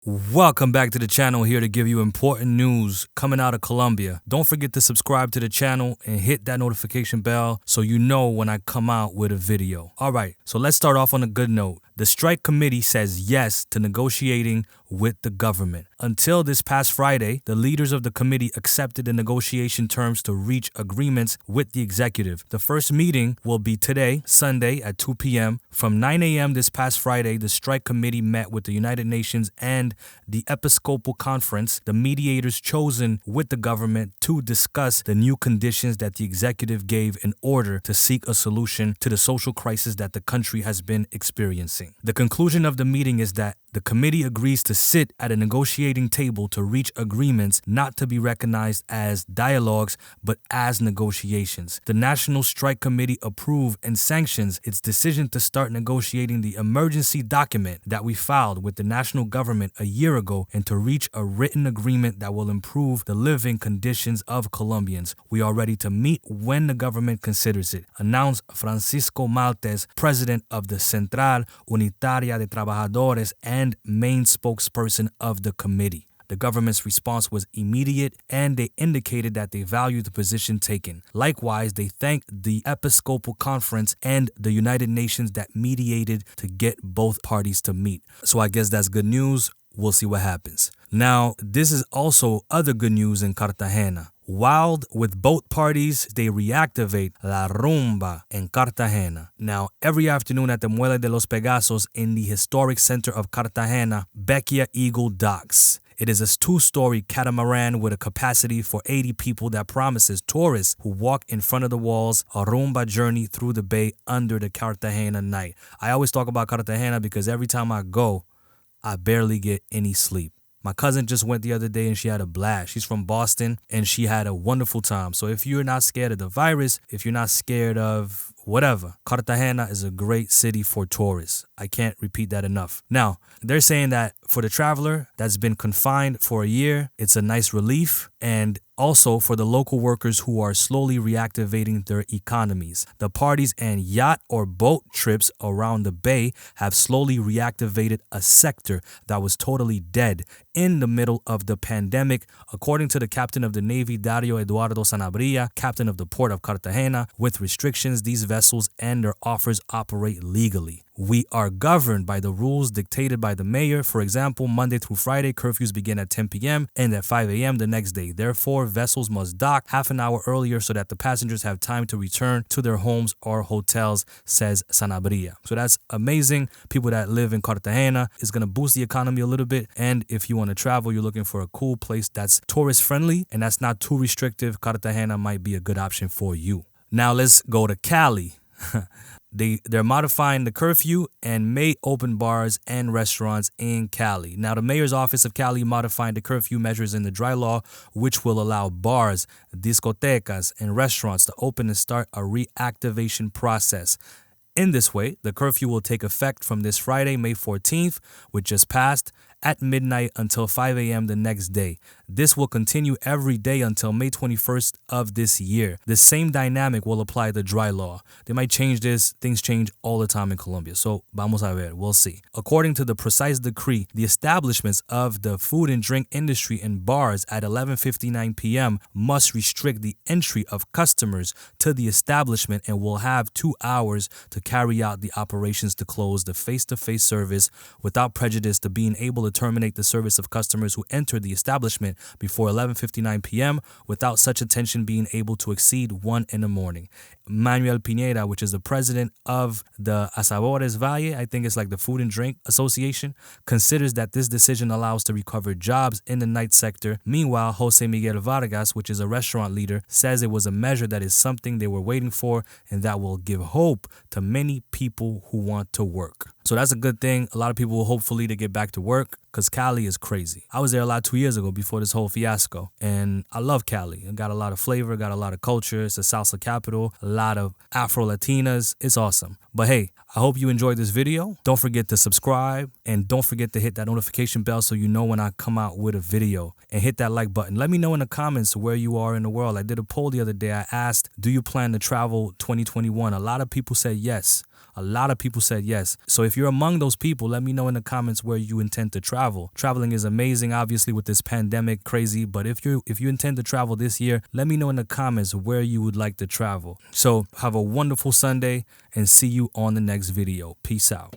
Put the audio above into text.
Welcome back to the channel, here to give you important news coming out of Colombia. Don't forget to subscribe to the channel and hit that notification bell so you know when I come out with a video. Alright, so let's start off on a good note. The strike committee says yes to negotiating with the government. Until this past Friday, the leaders of the committee accepted the negotiation terms to reach agreements with the executive. The first meeting will be today, Sunday at 2 p.m. From 9 a.m. this past Friday, the strike committee met with the United Nations and the Episcopal Conference, the mediators chosen with the government to discuss the new conditions that the executive gave in order to seek a solution to the social crisis that the country has been experiencing. The conclusion of the meeting is that the committee agrees to sit at a negotiating table to reach agreements not to be recognized as dialogues but as negotiations. The National Strike Committee approved and sanctions its decision to start negotiating the emergency document that we filed with the national government a year ago and to reach a written agreement that will improve the living conditions of Colombians. We are ready to meet when the government considers it, announced Francisco Maltes, president of the Central Unitaria de Trabajadores and main spokesperson of the committee. The government's response was immediate, and they indicated that they value the position taken. Likewise, they thanked the Episcopal Conference and the United Nations that mediated to get both parties to meet. So I guess that's good news. We'll see what happens. Now, this is also other good news in Cartagena. Wild with both parties, they reactivate La Rumba in Cartagena. Now, every afternoon at the Muelle de los Pegasos in the historic center of Cartagena, Beckia Eagle docks. It is a two-story catamaran with a capacity for 80 people that promises tourists who walk in front of the walls a rumba journey through the bay under the Cartagena night. I always talk about Cartagena because every time I go, I barely get any sleep. My cousin just went the other day and she had a blast. She's from Boston and she had a wonderful time. So if you're not scared of the virus, if you're not scared of whatever, Cartagena is a great city for tourists. I can't repeat that enough. Now, they're saying that for the traveler that's been confined for a year, it's a nice relief. And also for the local workers who are slowly reactivating their economies. The parties and yacht or boat trips around the bay have slowly reactivated a sector that was totally dead in the middle of the pandemic, according to the captain of the Navy, Dario Eduardo Sanabria, captain of the port of Cartagena. With restrictions, these vessels and their offers operate legally. We are governed by the rules dictated by the mayor. For example, Monday through Friday, curfews begin at 10 p.m. and at 5 a.m. the next day. Therefore, vessels must dock half an hour earlier so that the passengers have time to return to their homes or hotels, says Sanabria. So that's amazing. People that live in Cartagena is going to boost the economy a little bit. And if you want to travel, you're looking for a cool place that's tourist friendly and that's not too restrictive, Cartagena might be a good option for you. Now let's go to Cali. They're modifying the curfew and may open bars and restaurants in Cali. Now, the mayor's office of Cali modified the curfew measures in the dry law, which will allow bars, discotecas, and restaurants to open and start a reactivation process. In this way, the curfew will take effect from this Friday, May 14th, which just passed, at midnight until 5 a.m. the next day. This will continue every day until May 21st of this year. The same dynamic will apply to the dry law. They might change this. Things change all the time in Colombia. So, vamos a ver. We'll see. According to the precise decree, the establishments of the food and drink industry and bars at 11:59 p.m. must restrict the entry of customers to the establishment and will have 2 hours to carry out the operations to close the face-to-face service without prejudice to being able to terminate the service of customers who enter the establishment before 11:59 p.m. without such attention being able to exceed 1 in the morning. Manuel Pineda, which is the president of the Asadores Valle, I think it's like the Food and Drink Association, considers that this decision allows to recover jobs in the night sector. Meanwhile, Jose Miguel Vargas, which is a restaurant leader, says it was a measure that is something they were waiting for and that will give hope to many people who want to work. So that's a good thing. A lot of people will hopefully to get back to work because Cali is crazy. I was there a lot 2 years ago before this whole fiasco, and I love Cali. It got a lot of flavor, got a lot of culture. It's a salsa capital, a lot of Afro-Latinas. It's awesome. But hey, I hope you enjoyed this video. Don't forget to subscribe and don't forget to hit that notification bell so you know when I come out with a video, and hit that like button. Let me know in the comments where you are in the world. I did a poll the other day. I asked, do you plan to travel 2021? A lot of people said yes. A lot of people said yes. So if you're among those people, let me know in the comments where you intend to travel. Traveling is amazing, obviously, with this pandemic, crazy. But if you intend to travel this year, let me know in the comments where you would like to travel. So have a wonderful Sunday and see you on the next video. Peace out.